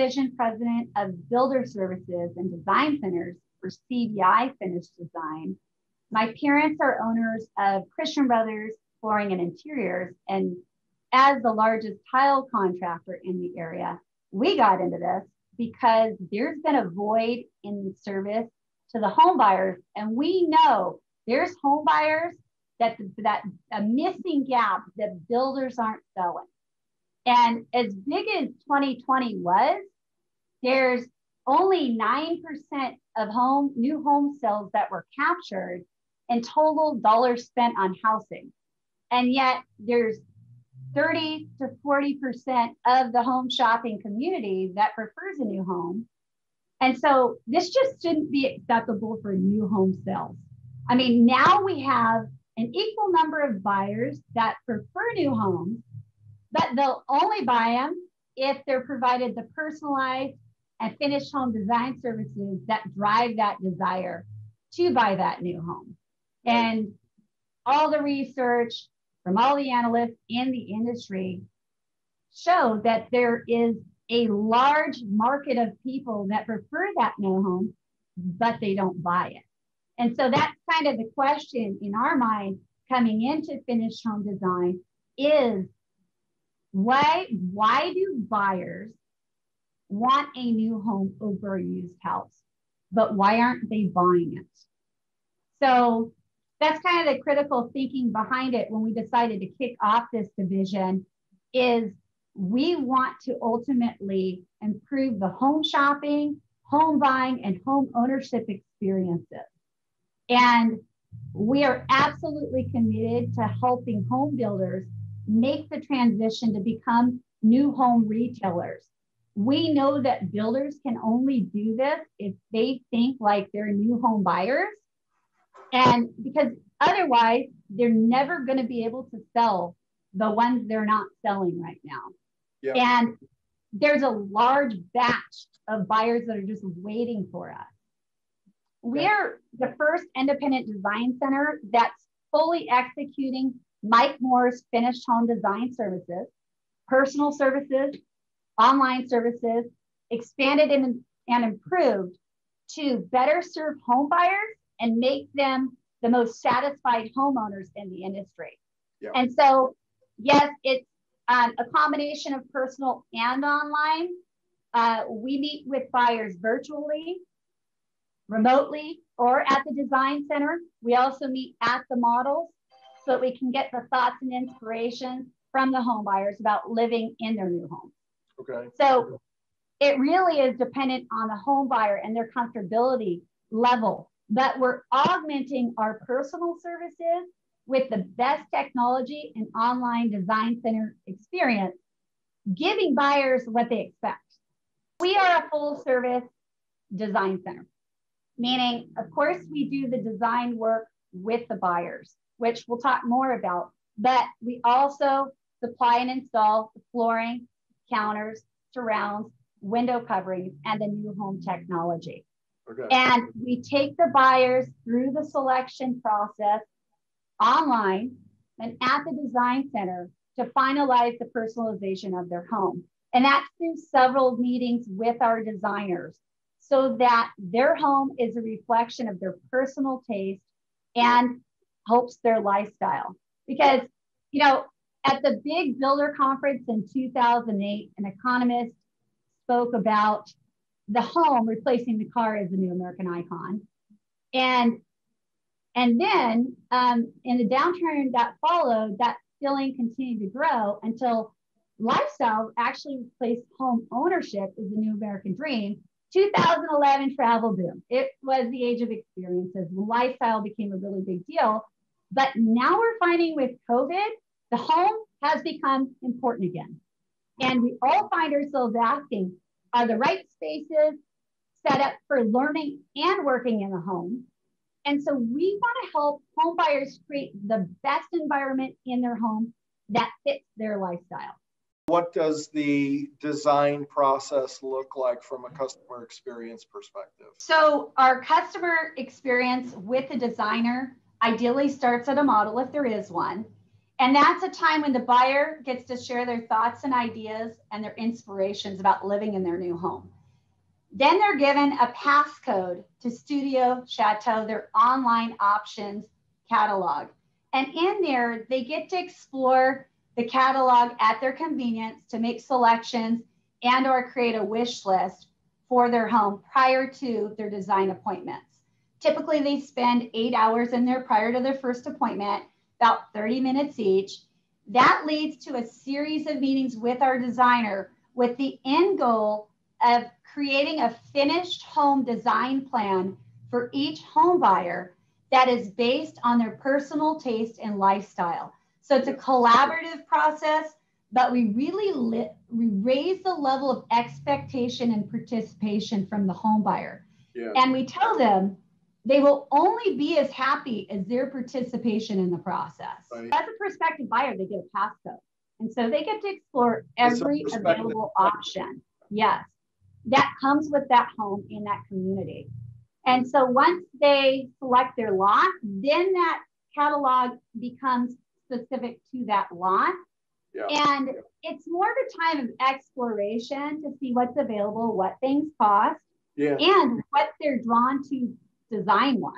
Division President of Builder Services and Design Centers for CDI Finished Design. My parents are owners of Christian Brothers Flooring and Interiors, and as the largest tile contractor in the area, we got into this because there's been a void in service to the home buyers, and we know there's home buyers that a missing gap that builders aren't selling. And as big as 2020 was, there's only 9% of new home sales that were captured and total dollars spent on housing. And yet there's 30 to 40% of the home shopping community that prefers a new home. And so this just shouldn't be acceptable for new home sales. I mean, now we have an equal number of buyers that prefer new homes, but they'll only buy them if they're provided the personalized and finished home design services that drive that desire to buy that new home. And all the research from all the analysts in the industry show that there is a large market of people that prefer that new home, but they don't buy it. And so that's kind of the question in our mind coming into finished home design is why do buyers want a new home over a used house, but why aren't they buying it? So that's kind of the critical thinking behind it when we decided to kick off this division is we want to ultimately improve the home shopping, home buying, and home ownership experiences. And we are absolutely committed to helping home builders make the transition to become new home retailers. We know that builders can only do this if they think like they're new home buyers. And because otherwise, they're never going to be able to sell the ones they're not selling right now. Yep. And there's a large batch of buyers that are just waiting for us. We're the first independent design center that's fully executing Mike Moore's finished home design services, personal services, online services, expanded and improved to better serve home buyers and make them the most satisfied homeowners in the industry. Yep. And so, yes, it's a combination of personal and online. We meet with buyers virtually, remotely, or at the design center. We also meet at the models so that we can get the thoughts and inspiration from the home buyers about living in their new home. Okay. So it really is dependent on the home buyer and their comfortability level, but we're augmenting our personal services with the best technology and online design center experience, giving buyers what they expect. We are a full service design center, meaning, of course, we do the design work with the buyers, which we'll talk more about, but we also supply and install the flooring, counters, surrounds, window coverings, and the new home technology. Okay. And we take the buyers through the selection process online and at the design center to finalize the personalization of their home. And that's through several meetings with our designers so that their home is a reflection of their personal taste and helps their lifestyle. Because, you know, at the big builder conference in 2008, an economist spoke about the home replacing the car as the new American icon. And then in the downturn that followed, that feeling continued to grow until lifestyle actually replaced home ownership as the new American dream. 2011 travel boom. It was the age of experiences. Lifestyle became a really big deal. But now we're finding with COVID, the home has become important again. And we all find ourselves asking, are the right spaces set up for learning and working in the home? And so we want to help home buyers create the best environment in their home that fits their lifestyle. What does the design process look like from a customer experience perspective? So our customer experience with the designer ideally starts at a model if there is one. And that's a time when the buyer gets to share their thoughts and ideas and their inspirations about living in their new home. Then they're given a passcode to Studio Chateau, their online options catalog. And in there, they get to explore the catalog at their convenience to make selections and or create a wish list for their home prior to their design appointments. Typically, they spend 8 hours in there prior to their first appointment, about 30 minutes each. That leads to a series of meetings with our designer with the end goal of creating a finished home design plan for each home buyer that is based on their personal taste and lifestyle. So it's a collaborative process, but we really we raise the level of expectation and participation from the home buyer. Yeah. And we tell them they will only be as happy as their participation in the process. Right. As a prospective buyer, they get a passcode. And so they get to explore every available option. Yes. That comes with that home in that community. And so once they select their lot, then that catalog becomes specific to that lot. Yeah. And it's more of a time of exploration to see what's available, what things cost, and what they're drawn to design-wise.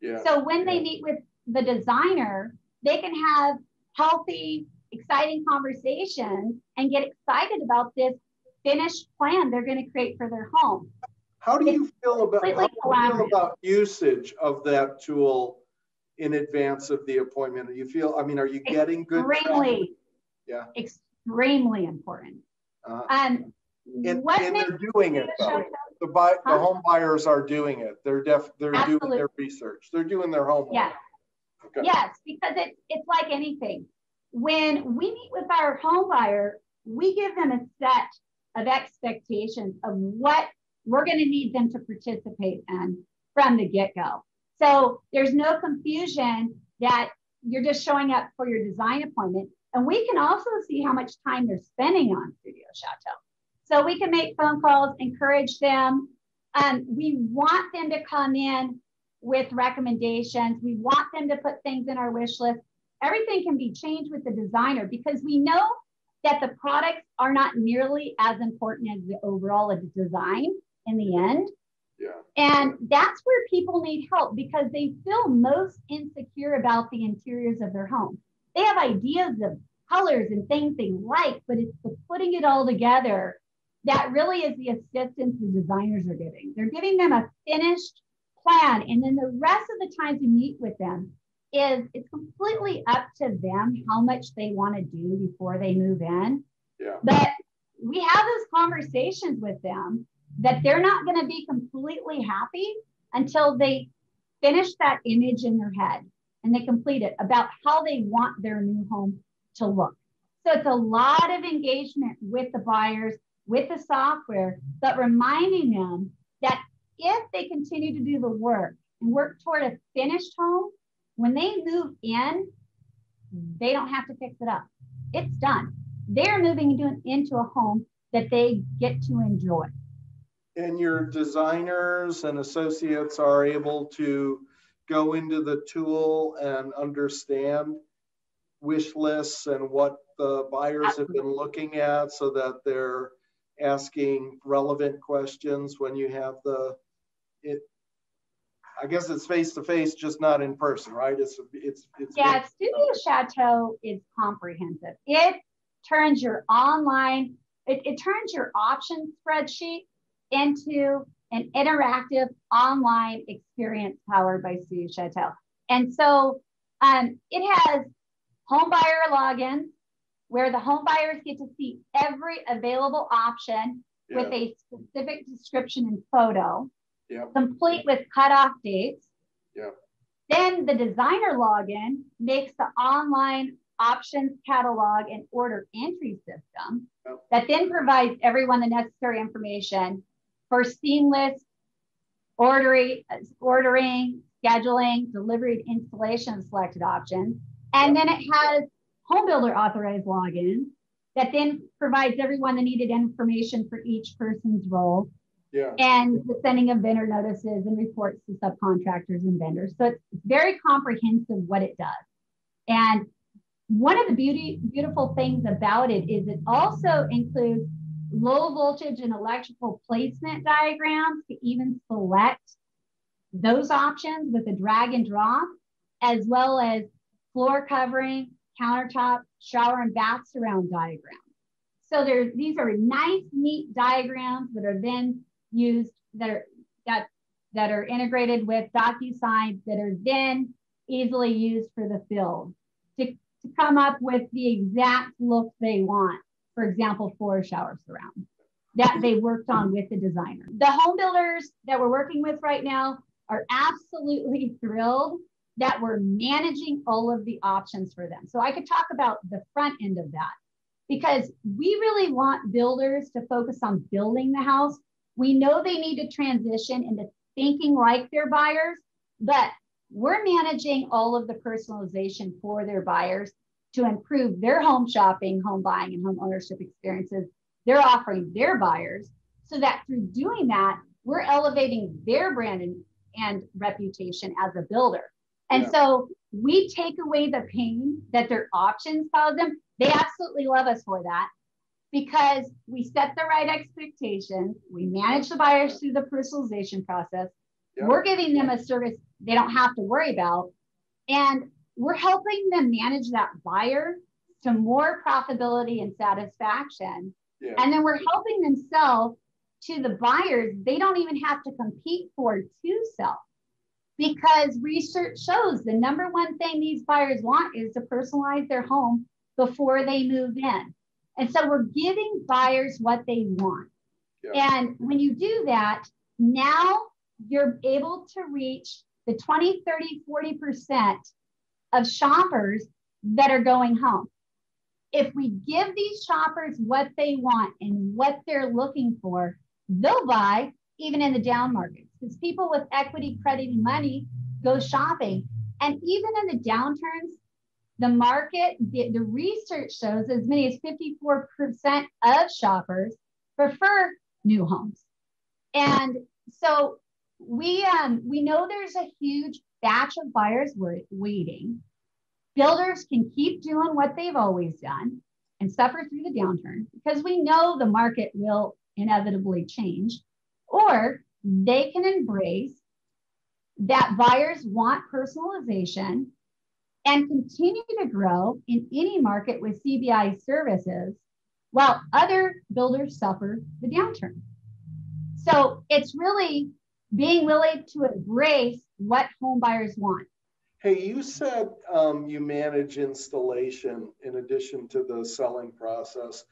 Yeah. So when they meet with the designer, they can have healthy, exciting conversations and get excited about this finished plan they're going to create for their home. How do you feel about usage of that tool in advance of the appointment? Do you feel, I mean, are you getting good? Extremely important. And they're doing it though. The home buyers are doing it. They're doing their research. They're doing their homework. Yes. Okay. Yes, because it's like anything. When we meet with our home buyer, we give them a set of expectations of what we're going to need them to participate in from the get-go. So there's no confusion that you're just showing up for your design appointment. And we can also see how much time they're spending on Studio Chateau. So we can make phone calls, encourage them. We want them to come in with recommendations. We want them to put things in our wish list. Everything can be changed with the designer because we know that the products are not nearly as important as the overall of the design in the end. Yeah. And that's where people need help because they feel most insecure about the interiors of their home. They have ideas of colors and things they like, but it's the putting it all together that really is the assistance the designers are giving. They're giving them a finished plan. And then the rest of the time to meet with them is it's completely up to them how much they want to do before they move in. Yeah. But we have those conversations with them that they're not going to be completely happy until they finish that image in their head and they complete it about how they want their new home to look. So it's a lot of engagement with the buyers, with the software, but reminding them that if they continue to do the work and work toward a finished home, when they move in, they don't have to fix it up. It's done. They're moving into a home that they get to enjoy. And your designers and associates are able to go into the tool and understand wish lists and what the buyers have been looking at so that they're asking relevant questions when you have I guess it's face-to-face, just not in person, right? It's Studio Chateau is comprehensive. It turns your online, it turns your option spreadsheet into an interactive online experience powered by Studio Chateau. And so it has home buyer logins where the home buyers get to see every available option with a specific description and photo, complete with cutoff dates. Then the designer login makes the online options catalog and order entry system that then provides everyone the necessary information for seamless ordering, scheduling, delivery, and installation of selected options. And then it has Homebuilder authorized login that then provides everyone the needed information for each person's role. And the sending of vendor notices and reports to subcontractors and vendors. So it's very comprehensive what it does. And One of the beautiful things about it is it also includes low voltage and electrical placement diagrams to even select those options with a drag and drop, as well as floor covering, countertop, shower and bath surround diagrams. So these are nice, neat diagrams that are then used, that are integrated with DocuSign, that are then easily used for the field to come up with the exact look they want. For example, floor shower surround that they worked on with the designer. The home builders that we're working with right now are absolutely thrilled that we're managing all of the options for them. So I could talk about the front end of that, because we really want builders to focus on building the house. We know they need to transition into thinking like their buyers, but we're managing all of the personalization for their buyers to improve their home shopping, home buying, and home ownership experiences they're offering their buyers, so that through doing that, we're elevating their brand and reputation as a builder. And so we take away the pain that their options cause them. They absolutely love us for that, because we set the right expectations. We manage the buyers through the personalization process. We're giving them a service they don't have to worry about. And we're helping them manage that buyer to more profitability and satisfaction. And then we're helping them sell to the buyers they don't even have to compete for to sell. Because research shows the number one thing these buyers want is to personalize their home before they move in. And so we're giving buyers what they want. And when you do that, now you're able to reach the 20, 30, 40% of shoppers that are going home. If we give these shoppers what they want and what they're looking for, they'll buy even in the down markets, because people with equity, credit, and money go shopping. And even in the downturns, the market, the research shows as many as 54% of shoppers prefer new homes. And so we know there's a huge batch of buyers waiting. Builders can keep doing what they've always done and suffer through the downturn, because we know the market will inevitably change, or they can embrace that buyers want personalization and continue to grow in any market with CBI services while other builders suffer the downturn. So it's really being willing to embrace what home buyers want. Hey, you said you manage installation in addition to the selling process.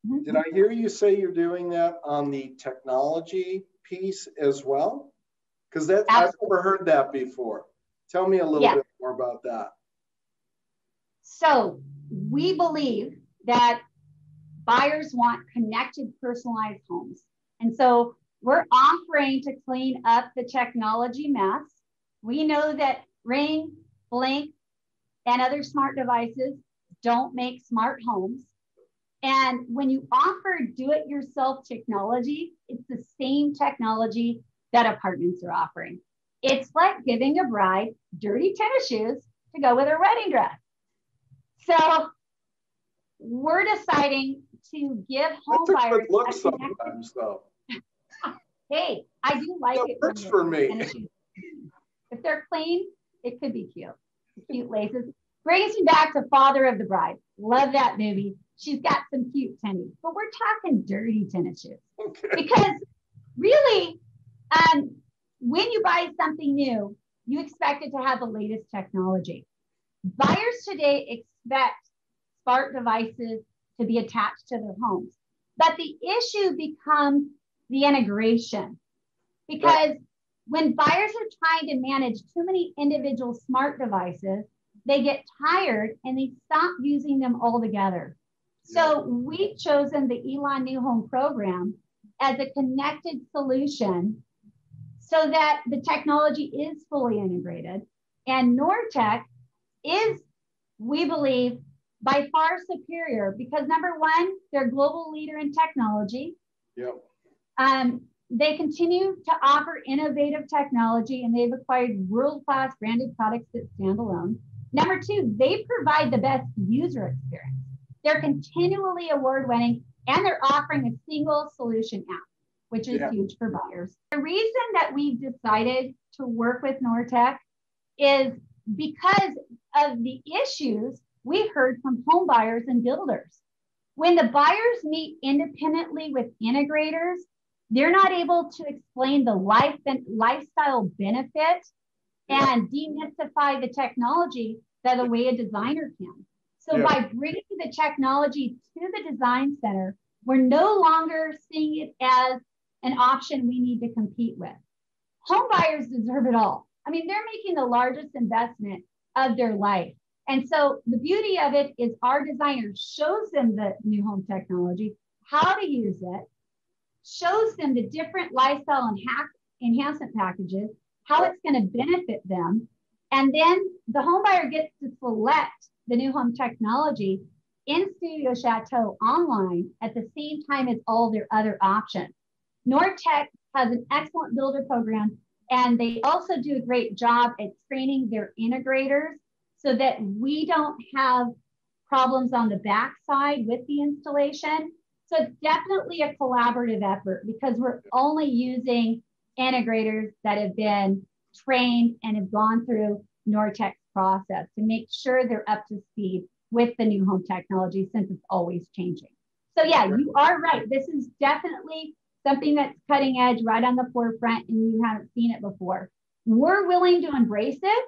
Mm-hmm. Did I hear you say you're doing that on the technology piece as well? Because I've never heard that before. Tell me a little bit more about that. So we believe that buyers want connected, personalized homes. And so we're offering to clean up the technology mess. We know that Ring, Blink, and other smart devices don't make smart homes. And when you offer do-it-yourself technology, it's the same technology that apartments are offering. It's like giving a bride dirty tennis shoes to go with her wedding dress. So we're deciding to give home buyers. That's a good look sometimes, though. Hey, I do like it. Works for me. If they're clean, it could be cute. Cute laces. Brings me back to Father of the Bride. Love that movie. She's got some cute tennies, but we're talking dirty tennis shoes. Okay. Because really, when you buy something new, you expect it to have the latest technology. Buyers today expect smart devices to be attached to their homes. But the issue becomes the integration. Because when buyers are trying to manage too many individual smart devices, they get tired and they stop using them all together. So we've chosen the Elon New Home program as a connected solution so that the technology is fully integrated. And Nortech is, we believe, by far superior because number one, they're a global leader in technology. Yep. They continue to offer innovative technology and they've acquired world-class branded products that stand alone. Number two, they provide the best user experience. They're continually award-winning, and they're offering a single solution app, which is huge for buyers. The reason that we've decided to work with Nortech is because of the issues we've heard from home buyers and builders. When the buyers meet independently with integrators, they're not able to explain the lifestyle benefit and demystify the technology that the way a designer can. So by bringing the technology to the design center, we're no longer seeing it as an option we need to compete with. Home buyers deserve it all. I mean, they're making the largest investment of their life. And so the beauty of it is our designer shows them the new home technology, how to use it, shows them the different lifestyle and enhancement packages, how it's going to benefit them. And then the home buyer gets to select the new home technology in Studio Chateau online at the same time as all their other options. Nortech has an excellent builder program, and they also do a great job at training their integrators so that we don't have problems on the backside with the installation. So it's definitely a collaborative effort because we're only using integrators that have been trained and have gone through Nortech's process to make sure they're up to speed with the new home technology since it's always changing. So yeah, you are right. This is definitely something that's cutting edge, right on the forefront, and you haven't seen it before. We're willing to embrace it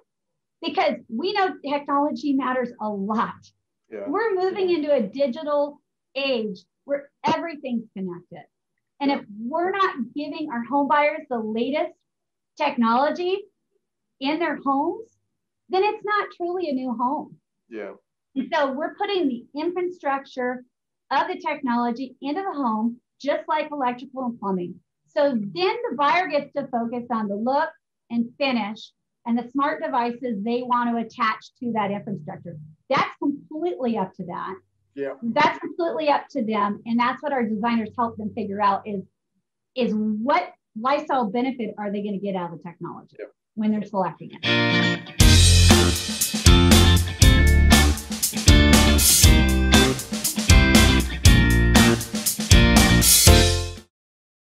because we know technology matters a lot. We're moving into a digital age where everything's connected. And if we're not giving our home buyers the latest technology in their homes, then it's not truly a new home. And so we're putting the infrastructure of the technology into the home, just like electrical and plumbing. So then the buyer gets to focus on the look and finish and the smart devices they want to attach to that infrastructure. That's completely up to that. That's completely up to them. And that's what our designers help them figure out is what lifestyle benefit are they going to get out of the technology when they're selecting it.